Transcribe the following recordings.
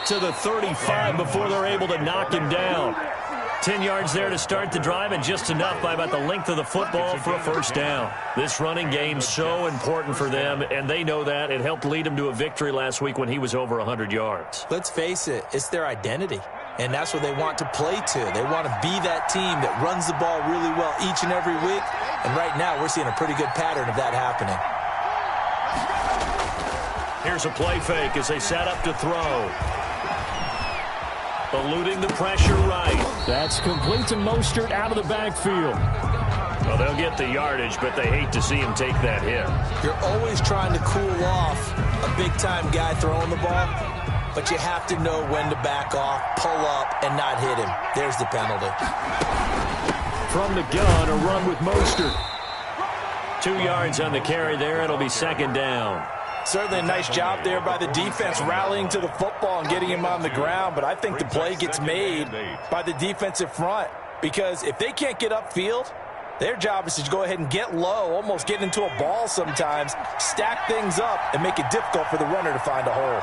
up to the 35 before they're able to knock him down. 10 yards there to start the drive, and just enough by about the length of the football for a first down. This running game's so important for them, and they know that. It helped lead them to a victory last week when he was over 100 yards. Let's face it, it's their identity, and that's what they want to play to. They want to be that team that runs the ball really well each and every week, and right now we're seeing a pretty good pattern of that happening. Here's a play fake as they set up to throw. Eluding the pressure right. That's complete to Mostert out of the backfield. Well, they'll get the yardage, but they hate to see him take that hit. You're always trying to cool off a big-time guy throwing the ball, but you have to know when to back off, pull up, and not hit him. There's the penalty. From the gun, a run with Mostert. 2 yards on the carry there. It'll be second down. Certainly a nice job there by the defense rallying to the football and getting him on the ground, but I think the play gets made by the defensive front because if they can't get upfield, their job is to go ahead and get low, almost get into a ball sometimes, stack things up, and make it difficult for the runner to find a hole.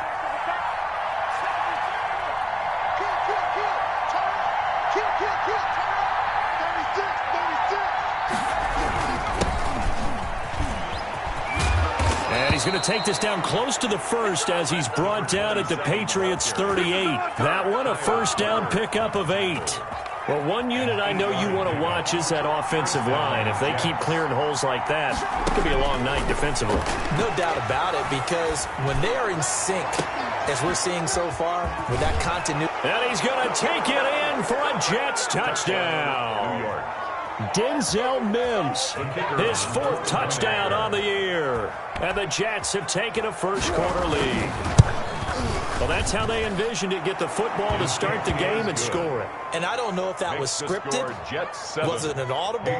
He's going to take this down close to the first as he's brought down at the Patriots' 38. That one a first down pickup of 8. Well, one unit I know you want to watch is that offensive line. If they keep clearing holes like that, it could be a long night defensively. No doubt about it, because when they are in sync, as we're seeing so far, with that continuity. And he's going to take it in for a Jets touchdown. Denzel Mims, his 4th touchdown on the year. And the Jets have taken a first-quarter lead. Well, that's how they envisioned it, get the football to start the game and score it. And I don't know if that was scripted, was it an audible,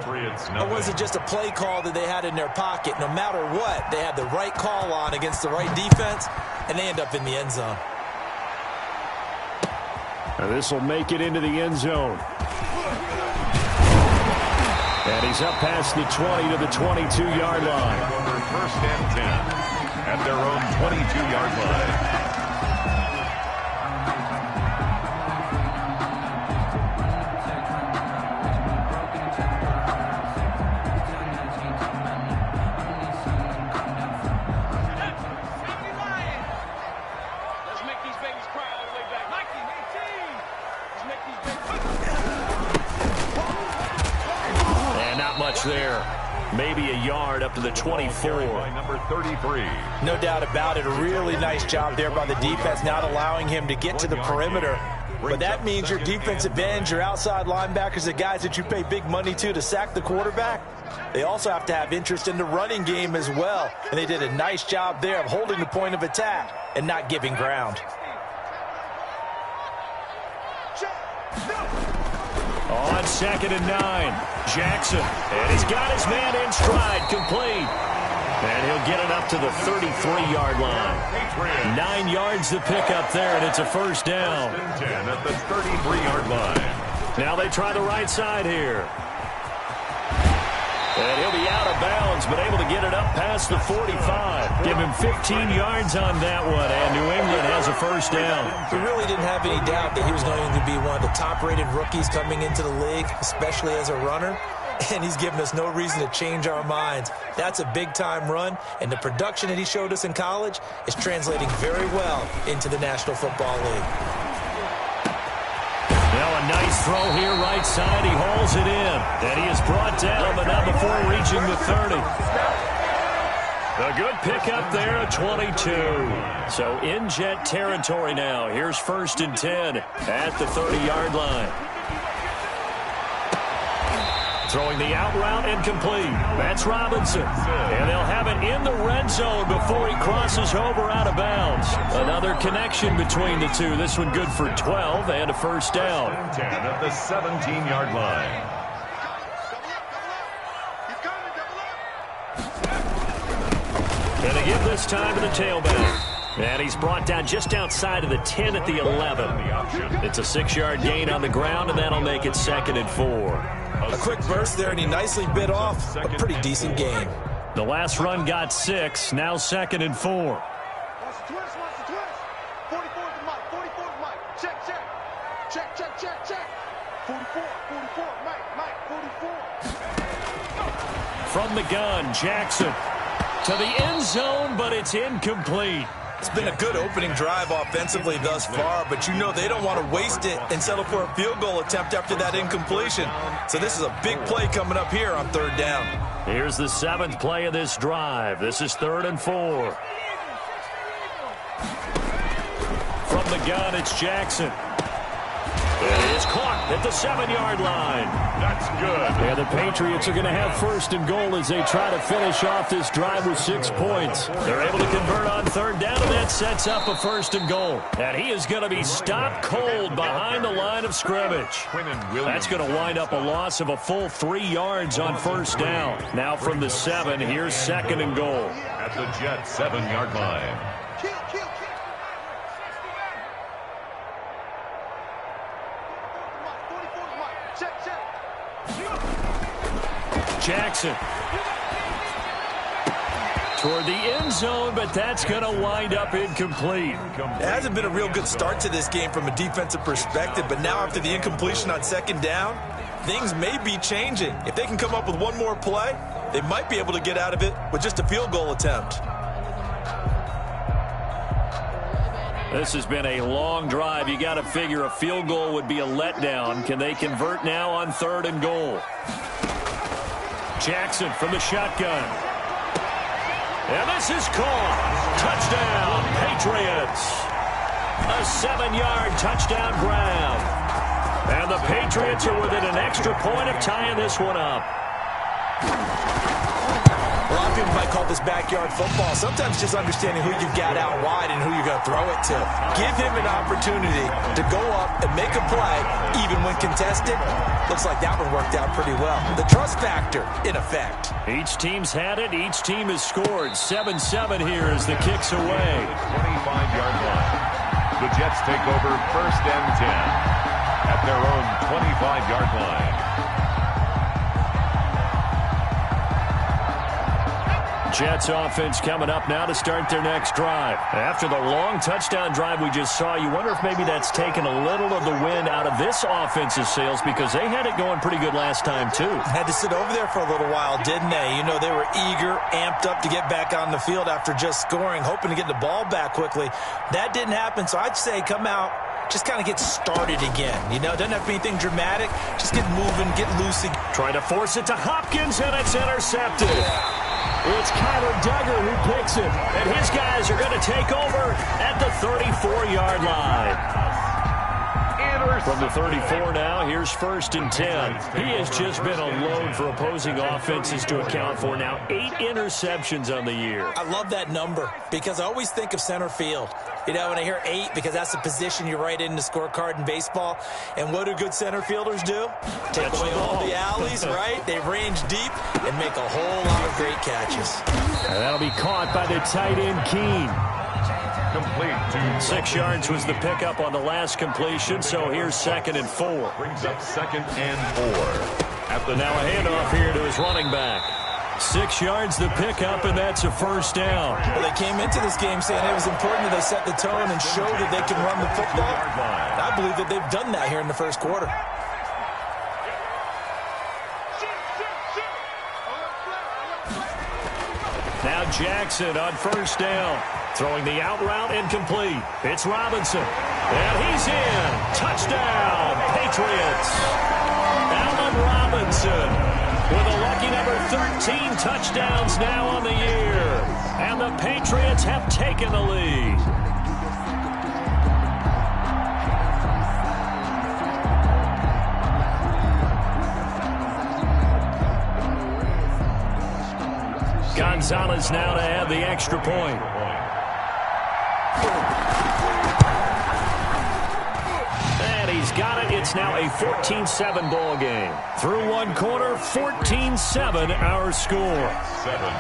or was it just a play call that they had in their pocket. No matter what, they had the right call on against the right defense, and they end up in the end zone. Now this will make it into the end zone. And he's up past the 20 to the 22-yard line. First and 10 at their own 22-yard line. Let's make these babies cry all the way back. 1918. Let's make these babies. And not much there. Maybe a yard up to the 24. Number 33. No doubt about it. A really nice job there by the defense, not allowing him to get to the perimeter. But that means your defensive ends, your outside linebackers, the guys that you pay big money to sack the quarterback, they also have to have interest in the running game as well. And they did a nice job there of holding the point of attack and not giving ground. On 2nd and 9, Jackson. And he's got his man in stride, complete. And he'll get it up to the 33-yard line. 9 yards to pick up there, and it's a first down. 10 at the 33-yard line. Now they try the right side here. And he'll be out of bounds, but able to get it up past the 45. Give him 15 yards on that one, and New England has a first down. We really didn't have any doubt that he was going to be one of the top-rated rookies coming into the league, especially as a runner. And he's given us no reason to change our minds. That's a big-time run, and the production that he showed us in college is translating very well into the National Football League. Now a nice throw here right side. He hauls it in. And he is brought down, but not before reaching the 30. A good pickup there at 22. So in Jet territory now. Here's 1st and 10 at the 30-yard line. Throwing the out route incomplete. That's Robinson. And they'll have it in the red zone before he crosses over out of bounds. Another connection between the two. This one good for 12 and a first down. 10 at the 17-yard line. And they give this time to the tailback. And he's brought down just outside of the 10 at the 11. It's a 6-yard gain on the ground, and that'll make it 2nd and 4. A quick burst there, and he nicely bit off a pretty decent gain. The last run got 6, now 2nd and 4. Check, check. Check, check, check, check. 44, 44, Mike, 44. From the gun, Jackson to the end zone, but it's incomplete. It's been a good opening drive offensively thus far, but you know they don't want to waste it and settle for a field goal attempt after that incompletion. So this is a big play coming up here on 3rd down. Here's the 7th play of this drive. This is 3rd and 4. From the gun, it's Jackson. It is caught at the 7-yard line. That's good. And the Patriots are going to have 1st and goal as they try to finish off this drive with 6 points. They're able to convert on 3rd down, and that sets up a 1st and goal. And he is going to be stopped cold behind the line of scrimmage. That's going to wind up a loss of a full 3 yards on 1st down. Now from the 7, here's 2nd and goal. At the Jets' 7-yard line. Jackson toward the end zone, but that's going to wind up incomplete. It hasn't been a real good start to this game from a defensive perspective, but now after the incompletion on 2nd down, things may be changing. If they can come up with one more play, they might be able to get out of it with just a field goal attempt. This has been a long drive. You got to figure a field goal would be a letdown. Can they convert now on 3rd and goal? Jackson from the shotgun. And this is caught. Touchdown, Patriots. A 7-yard touchdown grab. And the Patriots are within an extra point of tying this one up. A lot of people might call this backyard football. Sometimes just understanding who you've got out wide and who you're going to throw it to. Give him an opportunity to go up and make a play, even when contested. Looks like that one worked out pretty well. The trust factor in effect. Each team's had it. Each team has scored. 7-7 here as the kick's away. 25-yard line. The Jets take over 1st and 10 at their own 25-yard line. Jets offense coming up now to start their next drive. After the long touchdown drive we just saw, you wonder if maybe that's taken a little of the wind out of this offense's sails because they had it going pretty good last time, too. Had to sit over there for a little while, didn't they? You know, they were eager, amped up to get back on the field after just scoring, hoping to get the ball back quickly. That didn't happen, so I'd say come out, just kind of get started again. You know, doesn't have to be anything dramatic. Just get moving, get loose. Trying to force it to Hopkins, and it's intercepted. It's RuDiger who picks it, and his guys are going to take over at the 34-yard line. From the 34 now, here's 1st and 10. He has just been a load for opposing offenses to account for. Now 8 interceptions on the year. I love that number because I always think of center field. You know, when I hear 8, because that's the position you write in the scorecard in baseball. And what do good center fielders do? Take away all the alleys, right? They range deep and make a whole lot of great catches. And that'll be caught by the tight end, Keene. Complete to 6 yards was the pickup on the last completion, so here's 2nd and 4. Brings up 2nd and 4. At the Now a handoff here to his running back. 6 yards the pickup, and that's a 1st down. Well, they came into this game saying it was important that they set the tone and show that they can run the football. And I believe that they've done that here in the first quarter. Now Jackson on 1st down. Throwing the out route incomplete. It's Robinson. And he's in. Touchdown, Patriots. Allen Robinson with a lucky number 13 touchdowns now on the year. And the Patriots have taken the lead. Gonzalez now to add the extra point. And he's got it. It's now a 14-7 ball game. Through one quarter, 14-7 our score. 7.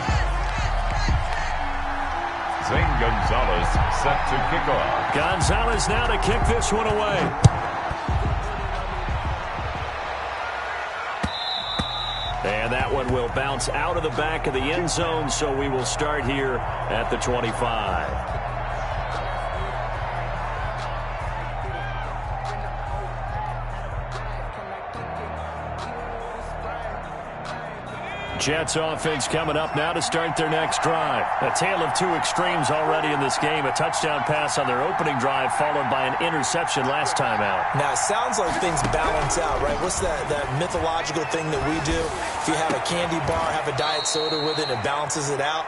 Zane Gonzalez set to kick off. Gonzalez now to kick this one away. And that one will bounce out of the back of the end zone, so we will start here at the 25. Jets offense coming up now to start their next drive. A tale of two extremes already in this game. A touchdown pass on their opening drive followed by an interception last time out. Now, it sounds like things balance out, right? What's that mythological thing that we do? If you have a candy bar, have a diet soda with it, it balances it out.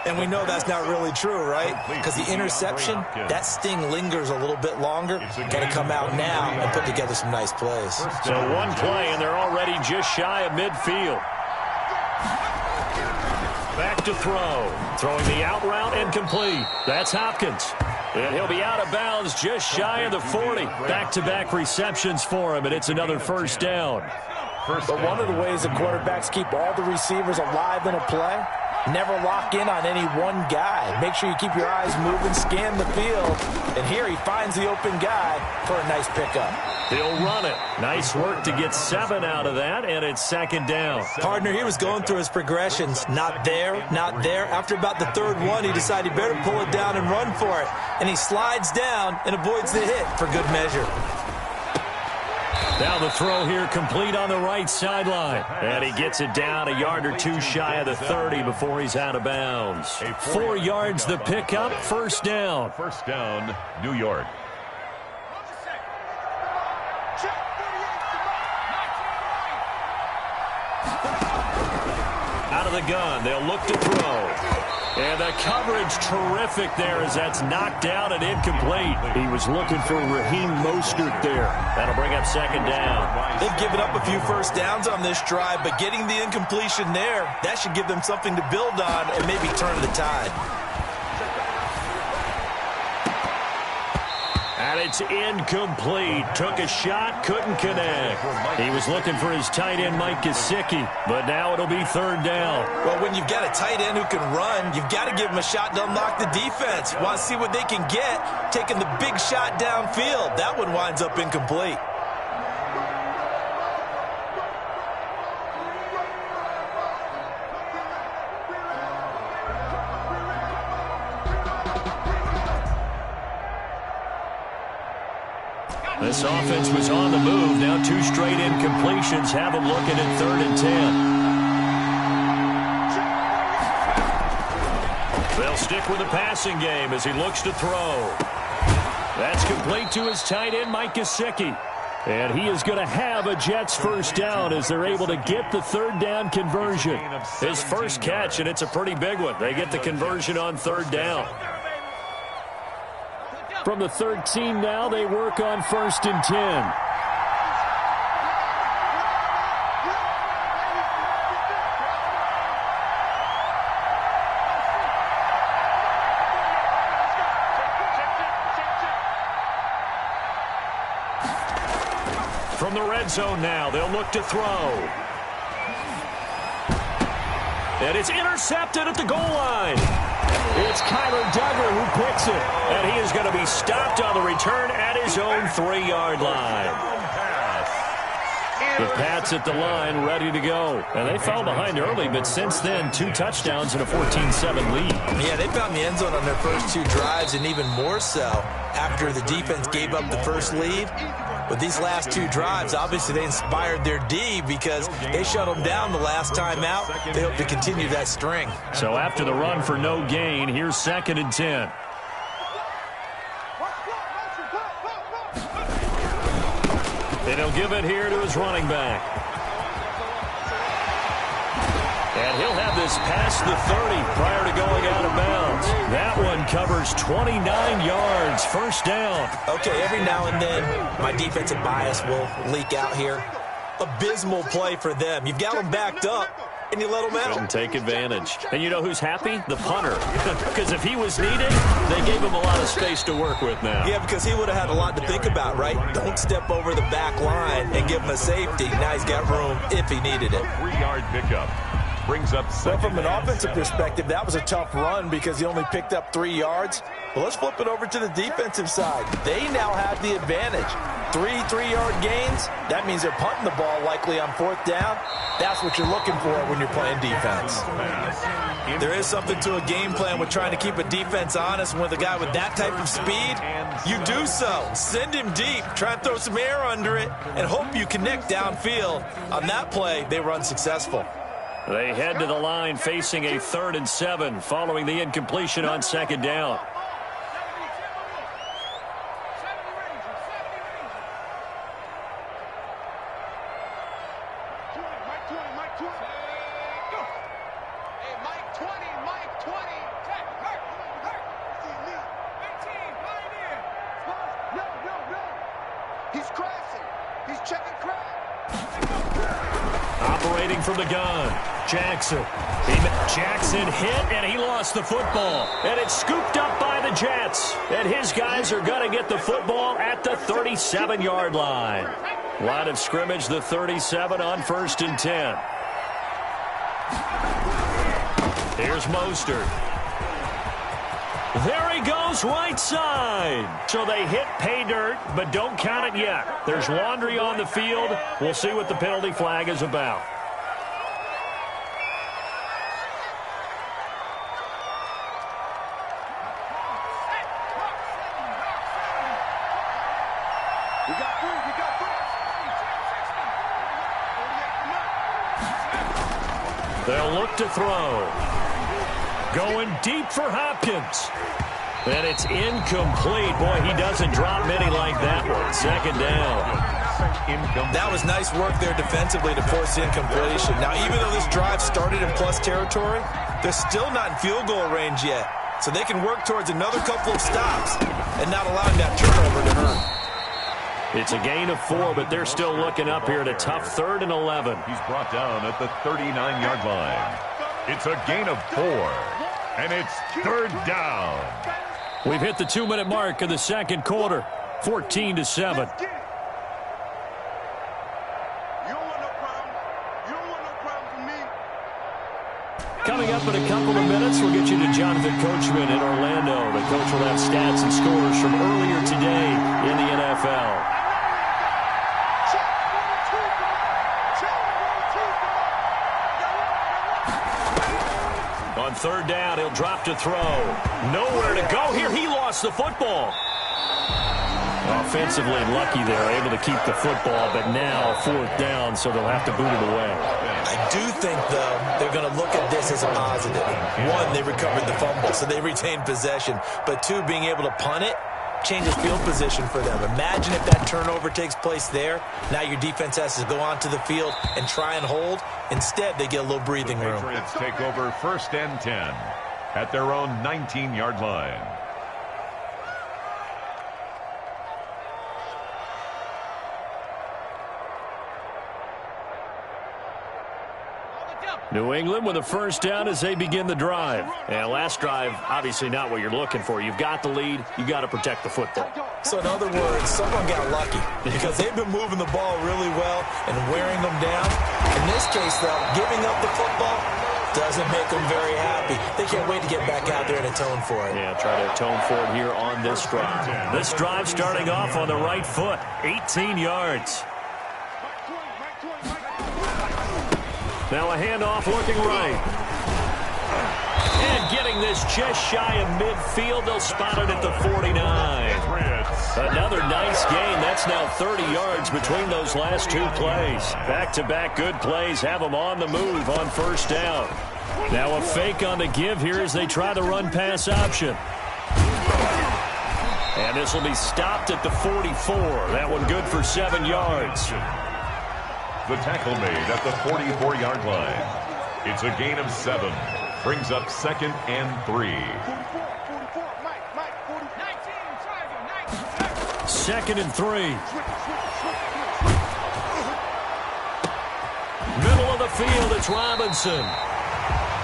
And we know that's not really true, right? Because the interception, that sting lingers a little bit longer. Got to come out now and put together some nice plays. So one play, and they're already just shy of midfield. Back to throw. Throwing the out route and complete. That's Hopkins. And he'll be out of bounds just shy of the 40. Back-to-back receptions for him, and it's another first down. But one of the ways the quarterbacks keep all the receivers alive in a play, never lock in on any one guy. Make sure you keep your eyes moving, scan the field. And here he finds the open guy for a nice pickup. He'll run it. Nice work to get 7 out of that, and it's second down. Partner, he was going through his progressions. Not there, not there. After about the third one, he decided he better pull it down and run for it. And he slides down and avoids the hit for good measure. Now the throw here complete on the right sideline. And he gets it down a yard or two shy of the 30 before he's out of bounds. 4 yards the pickup, first down. First down, New York. Out of the gun, they'll look to throw. And the coverage terrific there as that's knocked down and incomplete. He was looking for Raheem Mostert there. That'll bring up second down. They've given up a few first downs on this drive, but getting the incompletion there, that should give them something to build on and maybe turn the tide. And it's incomplete. Took a shot, couldn't connect. He was looking for his tight end, Mike Gesicki, but now it'll be third down. Well, when you've got a tight end who can run, you've got to give him a shot to unlock the defense. Want to see what they can get, taking the big shot downfield. That one winds up incomplete. This offense was on the move. Now 2 straight incompletions have them looking at 3rd and 10. They'll stick with the passing game as he looks to throw. That's complete to his tight end, Mike Gesicki. And he is going to have a Jets first down as they're able to get the third down conversion. His first catch, and it's a pretty big one. They get the conversion on third down. From the 13 now, they work on 1st and 10. From the red zone now, they'll look to throw. And it's intercepted at the goal line. It's Kyler Duggar who picks it. And he is going to be stopped on the return at his own 3-yard line. The Pats at the line, ready to go. And they fell behind early, but since then, 2 touchdowns and a 14-7 lead. Yeah, they found the end zone on their first 2 drives, and even more so after the defense gave up the first lead. With these last 2 drives, obviously they inspired their D because they shut them down the last time out. They hope to continue that string. So after the run for no gain, here's 2nd and 10. And he'll give it here to his running back. And he'll have this past the 30 prior to going out of bounds. That one covers 29 yards, first down. Okay, every now and then, my defensive bias will leak out here. Abysmal play for them. You've got them backed up, and you let them out. Couldn't take advantage. And you know who's happy? The punter. Because if he was needed, they gave him a lot of space to work with now. Yeah, because he would have had a lot to think about, right? Don't step over the back line and give him a safety. Now he's got room if he needed it. 3-yard pickup. Brings up well, from an offensive perspective, that was a tough run because he only picked up 3 yards. Well, let's flip it over to the defensive side. They now have the advantage. 3 3-yard gains. That means they're punting the ball likely on 4th down. That's what you're looking for when you're playing defense. There is something to a game plan with trying to keep a defense honest. And with a guy with that type of speed, you do so. Send him deep. Try and throw some air under it and hope you connect downfield. On that play, they were unsuccessful. They head to the line facing a 3rd and 7 following the incompletion on 2nd down. Operating from the gun, Jackson. Jackson hit, and he lost the football. And it's scooped up by the Jets. And his guys are going to get the football at the 37-yard line. Line of scrimmage, the 37 on 1st and 10. Here's Mostert. There he goes, right side. So they hit pay dirt, but don't count it yet. There's laundry on the field. We'll see what the penalty flag is about. They'll look to throw. Going deep for Hopkins. And it's incomplete. Boy, he doesn't drop many like that one. 2nd down. That was nice work there defensively to force the incompletion. Now, even though this drive started in plus territory, they're still not in field goal range yet. So they can work towards another couple of stops and not allowing that turnover to hurt. It's a gain of 4, but they're still looking up here at a tough 3rd and 11. He's brought down at the 39-yard line. It's a gain of 4, and it's 3rd down. We've hit the 2-minute mark of the 2nd quarter, 14-7. Coming up in a couple of minutes, we'll get you to Jonathan Coachman in Orlando. The coach will have stats and scores from earlier today in the NFL. On 3rd down, he'll drop to throw. Nowhere to go here. He lost the football. Offensively lucky there, able to keep the football, but now 4th down, so they'll have to boot it away. I do think, though, they're going to look at this as a positive. 1, they recovered the fumble, so they retained possession. But 2, being able to punt it changes field position for them. Imagine if that turnover takes place there. Now your defense has to go onto the field and try and hold. Instead, they get a little breathing room. The Patriots take over 1st and 10 at their own 19-yard line. New England with a 1st down as they begin the drive. And last drive, obviously not what you're looking for. You've got the lead. You've got to protect the football. So in other words, someone got lucky because they've been moving the ball really well and wearing them down. In this case, though, giving up the football doesn't make them very happy. They can't wait to get back out there and atone for it. Yeah, try to atone for it here on this drive. This drive starting off on the right foot, 18 yards. Now a handoff looking right. And getting this just shy of midfield. They'll spot it at the 49. Another nice gain. That's now 30 yards between those last 2 plays. Back-to-back good plays have them on the move on 1st down. Now a fake on the give here as they try the run-pass option. And this will be stopped at the 44. That one good for 7 yards. The tackle made at the 44-yard line. It's a gain of 7. Brings up 2nd and 3. 2nd and 3. Middle of the field, it's Robinson.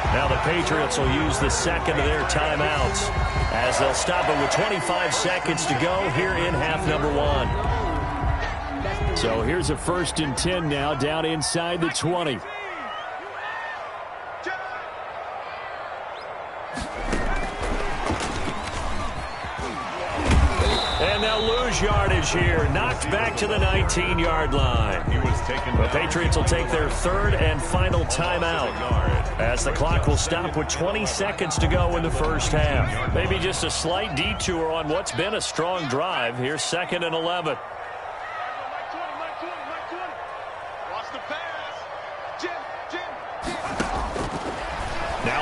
Now the Patriots will use the 2nd of their timeouts as they'll stop it with 25 seconds to go here in half number 1. So here's a 1st and 10 now down inside the 20. And they'll lose yardage here. Knocked back to the 19-yard line. The Patriots will take their 3rd and final timeout as the clock will stop with 20 seconds to go in the 1st half. Maybe just a slight detour on what's been a strong drive. Here's 2nd and 11. Watch the pass. Jim.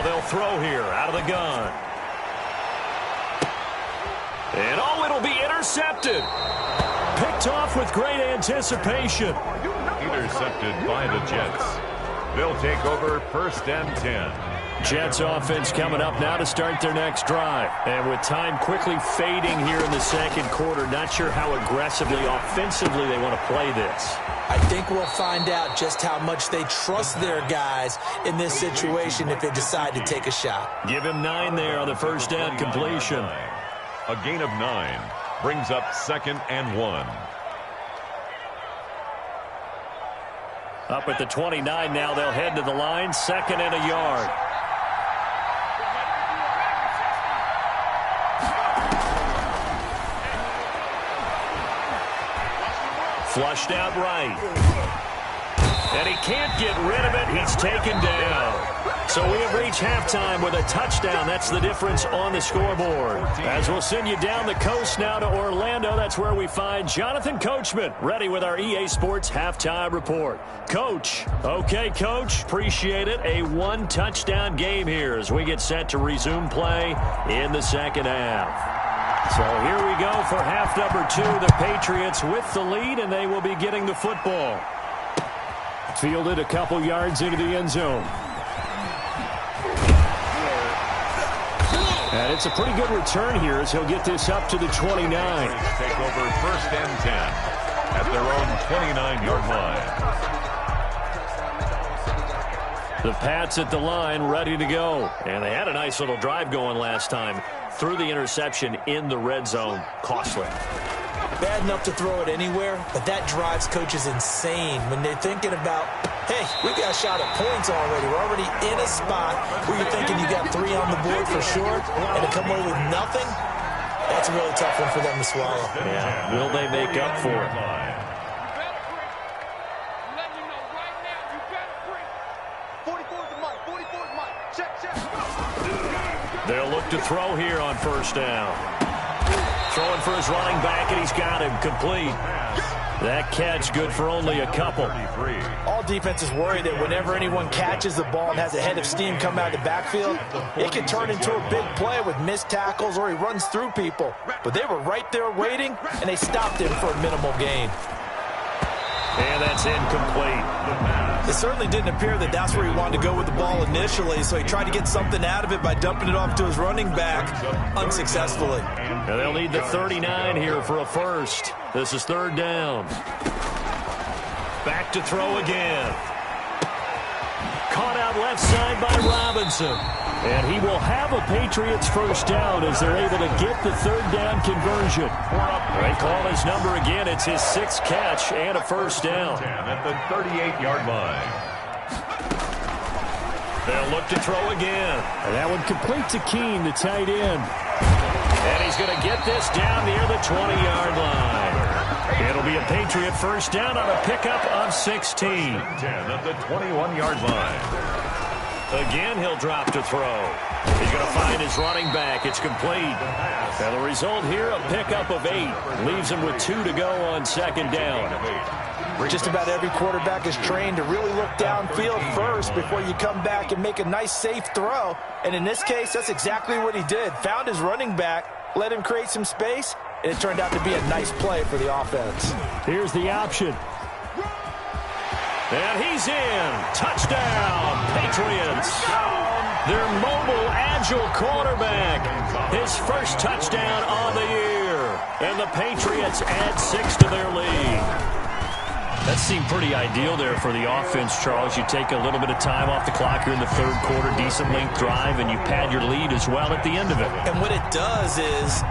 they'll throw here out of the gun. And it'll be intercepted. Picked off with great anticipation. Intercepted by the Jets. They'll take over 1st and 10. Jets offense coming up now to start their next drive. And with time quickly fading here in the second quarter, not sure how aggressively, offensively they want to play this. I think we'll find out just how much they trust their guys in this situation if they decide to take a shot. Give him 9 there on the first down completion. A gain of 9 brings up 2nd and 1. Up at the 29 now, they'll head to the line, 2nd and a yard. Flushed out right. And he can't get rid of it. He's taken down. So we have reached halftime with a touchdown. That's the difference on the scoreboard. As we'll send you down the coast now to Orlando, that's where we find Jonathan Coachman ready with our EA Sports halftime report. Coach. Okay, Coach. Appreciate it. A 1-touchdown game here as we get set to resume play in the second half. So here we go for half number 2. The Patriots with the lead, and they will be getting the football. Fielded a couple yards into the end zone. And it's a pretty good return here as he'll get this up to the 29. Take over 1st and 10 at their own 29-yard line. The Pats at the line ready to go. And they had a nice little drive going last time. Threw the interception in the red zone. Costly. Bad enough to throw it anywhere, but that drives coaches insane when they're thinking about, hey, we got a shot at points already. We're already in a spot where you're thinking you got 3 on the board for sure, and to come away with nothing, that's a really tough one for them to swallow. Yeah, will they make up for it? They'll look to throw here on first down. Throwing for his running back, and he's got him complete. That catch good for only a couple. All defenses worry that whenever anyone catches the ball and has a head of steam come out of the backfield, it can turn into a big play with missed tackles or he runs through people. But they were right there waiting, and they stopped him for a minimal gain. And that's incomplete. It certainly didn't appear that that's where he wanted to go with the ball initially, so he tried to get something out of it by dumping it off to his running back unsuccessfully. And they'll need the 39 here for a first. This is 3rd down. Back to throw again. Caught out left side by Robinson. And he will have a Patriots first down as they're able to get the 3rd down conversion. They call his number again. It's his 6th catch and a first down. At the 38-yard line. They'll look to throw again. And that one complete to Keene, the tight end. And he's going to get this down near the 20-yard line. It'll be a Patriot first down on a pickup of 16. 10 at the 21-yard line. Again, he'll drop to throw. He's going to find his running back. It's complete. And the result here, a pickup of 8. Leaves him with 2 to go on 2nd down. Just about every quarterback is trained to really look downfield first before you come back and make a nice, safe throw. And in this case, that's exactly what he did. Found his running back, let him create some space, and it turned out to be a nice play for the offense. Here's the option. And he's in. Touchdown, Patriots. Their mobile, agile quarterback. His first touchdown on the year. And the Patriots add 6 to their lead. That seemed pretty ideal there for the offense, Charles. You take a little bit of time off the clock here in the 3rd quarter, decent length drive, and you pad your lead as well at the end of it. And what it does is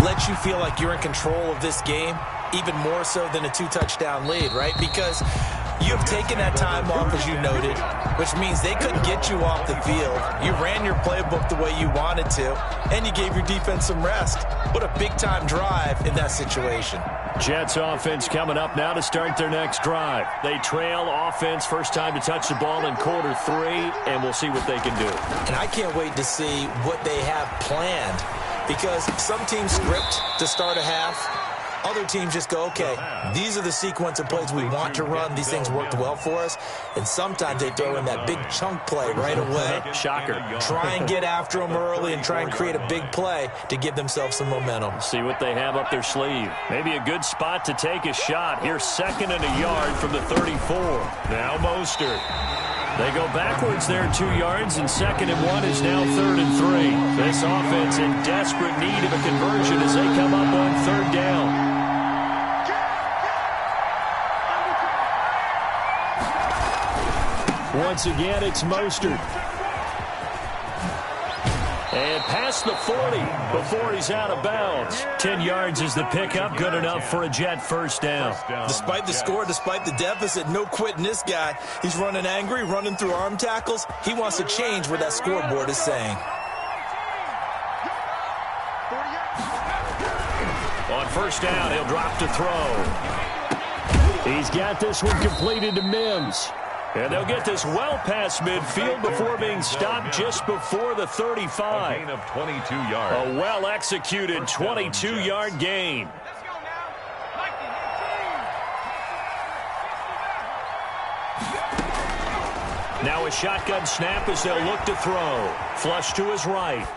let you feel like you're in control of this game, even more so than a 2-touchdown lead, right? Because you have taken that time off, as you noted, which means they couldn't get you off the field. You ran your playbook the way you wanted to, and you gave your defense some rest. What a big-time drive in that situation. Jets offense coming up now to start their next drive. They trail offense, first time to touch the ball in quarter 3, and we'll see what they can do. And I can't wait to see what they have planned, because some teams script to start a half. other teams just go, okay, these are the sequence of plays we want to run. These things worked well for us. And sometimes they throw in that big chunk play right away. Shocker. Try and get after them early and try and create a big play to give themselves some momentum. See what they have up their sleeve. Maybe a good spot to take a shot. Here's 2nd and a yard from the 34. Now Mostert. They go backwards there 2 yards, and 2nd and 1 is now 3rd and 3. This offense in desperate need of a conversion as they come up on 3rd down. Once again, it's Mostert. And past the 40 before he's out of bounds. 10 yards is the pickup, good enough for a Jet first down. Despite the score, despite the deficit, no quitting this guy. He's running angry, running through arm tackles. He wants to change what that scoreboard is saying. On first down, he'll drop to throw. He's got this one completed to Mims. And they'll get this well past midfield before being stopped just before the 35. A gain of 22 yards. A well-executed 22-yard gain. Now a shotgun snap as they'll look to throw. Flush to his right.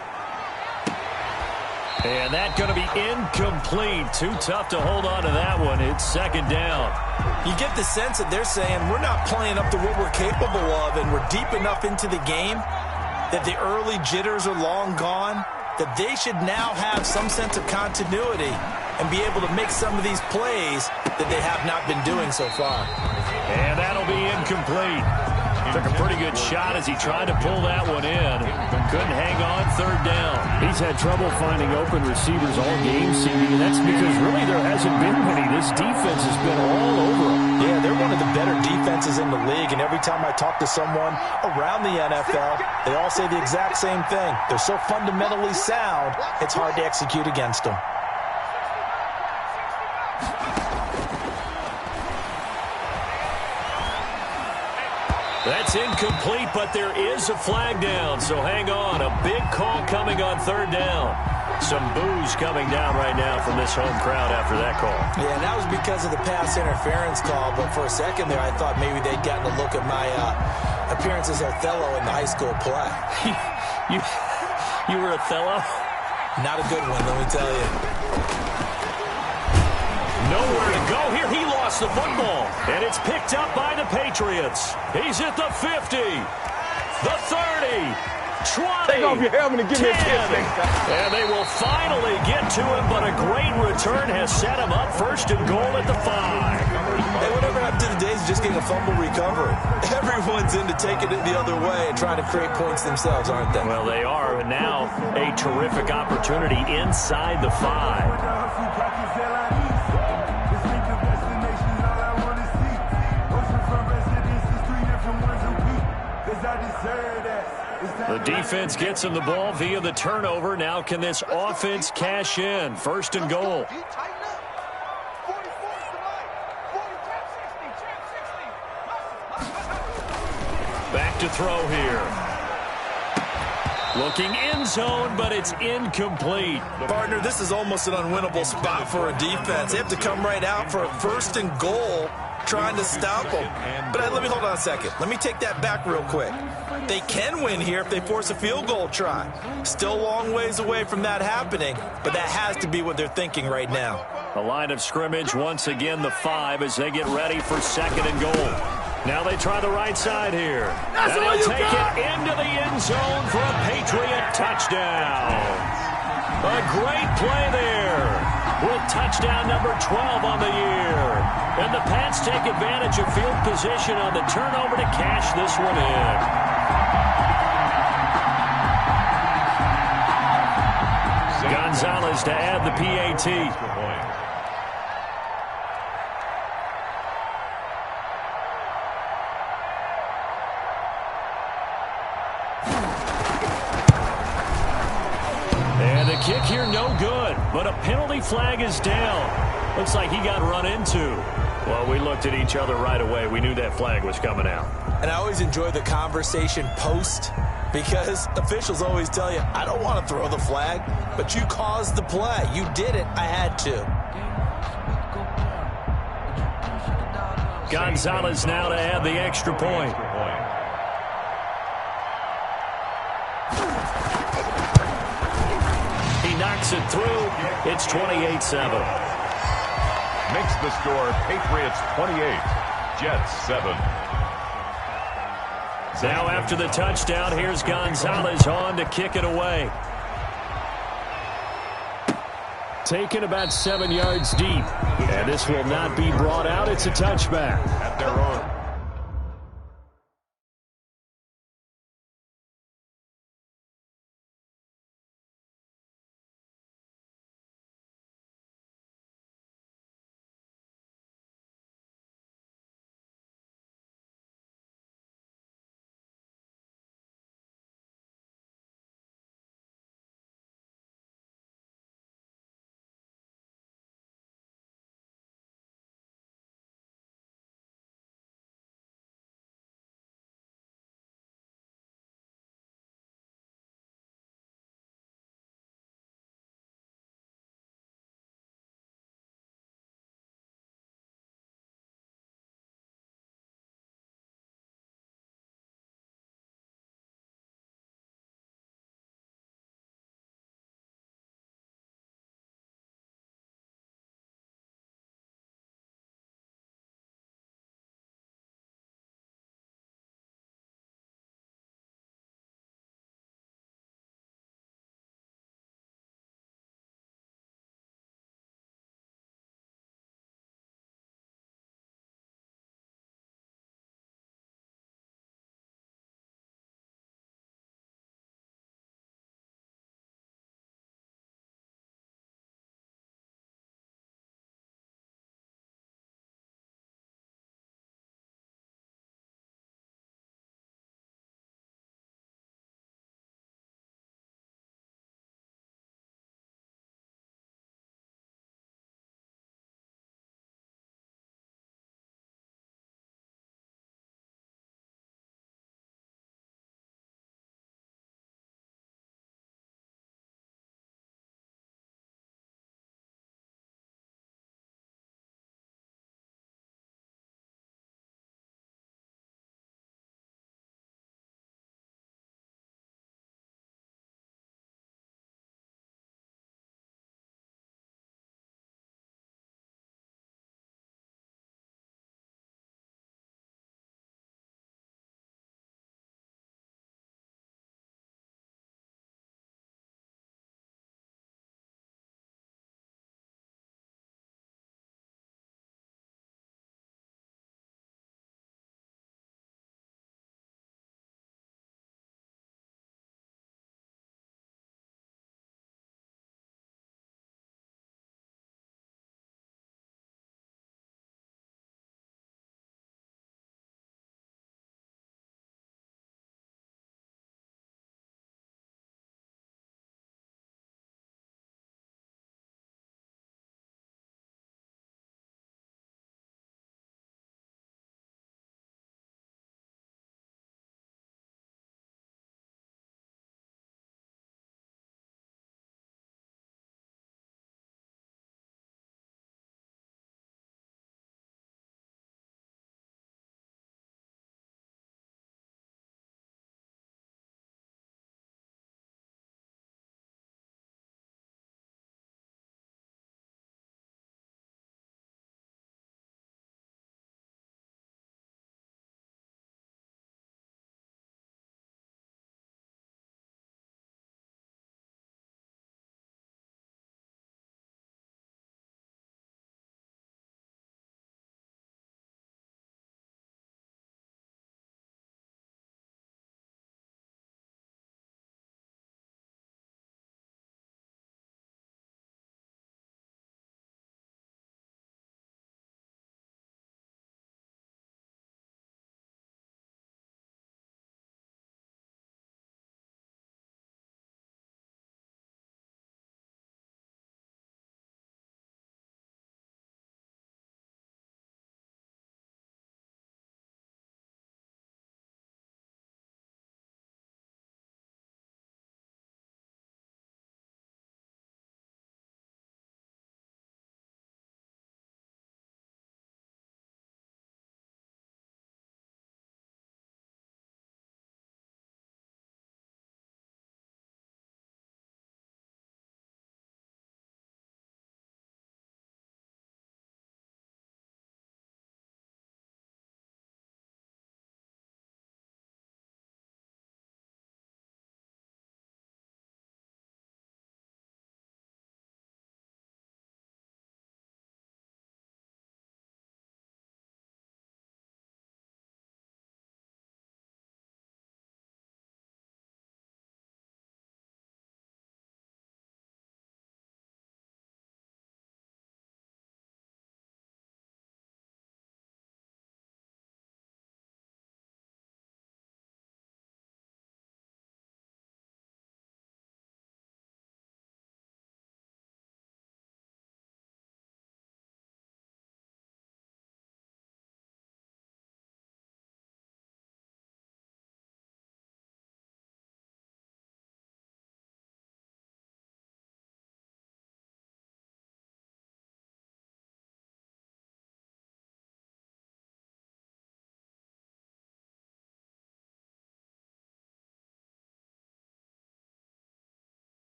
And that's going to be incomplete. Too tough to hold on to that one. It's 2nd down. You get the sense that they're saying we're not playing up to what we're capable of, and we're deep enough into the game that the early jitters are long gone, that they should now have some sense of continuity and be able to make some of these plays that they have not been doing so far. And that'll be incomplete. Took a pretty good shot as he tried to pull that one in. Couldn't hang on 3rd down. He's had trouble finding open receivers all game, CD, and that's because really there hasn't been many. This defense has been all over them. Yeah, they're one of the better defenses in the league, and every time I talk to someone around the NFL, they all say the exact same thing. They're so fundamentally sound, it's hard to execute against them. That's incomplete, but there is a flag down, so hang on. A big call coming on 3rd down. Some boos coming down right now from this home crowd after that call. Yeah, and that was because of the pass interference call, but for a second there I thought maybe they'd gotten a look at my appearance as Othello in the high school play. You were Othello? Not a good one, let me tell you. Nowhere to go here. He lost the football. And it's picked up by the Patriots. He's at the 50, the 30, 20, Take off your helmet and give me a kiss next time. And they will finally get to him, but a great return has set him up 1st and goal at the 5. Hey, whatever happened to the days of just getting a fumble recovery? Everyone's into taking it the other way and trying to create points themselves, aren't they? Well, they are. And now a terrific opportunity inside the 5. The defense gets him the ball via the turnover. Now can this offense cash in? 1st and goal. Back to throw here. Looking end zone, but it's incomplete. Partner, this is almost an unwinnable spot for a defense. They have to come right out for a 1st and goal, trying to stop them. But let me hold on a second. Let me take that back real quick. They can win here if they force a field goal try. Still a long ways away from that happening, but that has to be what they're thinking right now. A line of scrimmage, once again the 5 as they get ready for 2nd and goal. Now they try the right side here. And they'll take it into the end zone for a Patriot touchdown. A great play there with touchdown number 12 on the year. And the Pats take advantage of field position on the turnover to cash this one in. Gonzalez to add the PAT. And the kick here no good, but a penalty flag is down. Looks like he got run into. Well, we looked at each other right away. We knew that flag was coming out. And I always enjoy the conversation post, because officials always tell you, I don't want to throw the flag, but you caused the play. You did it. I had to. Gonzalez now to add the extra point. He knocks it through. It's 28-7. Makes the score Patriots 28, Jets 7. Now after the touchdown, here's Gonzalez on to kick it away. Taken about 7 yards deep. And this will not be brought out. It's a touchback. At their own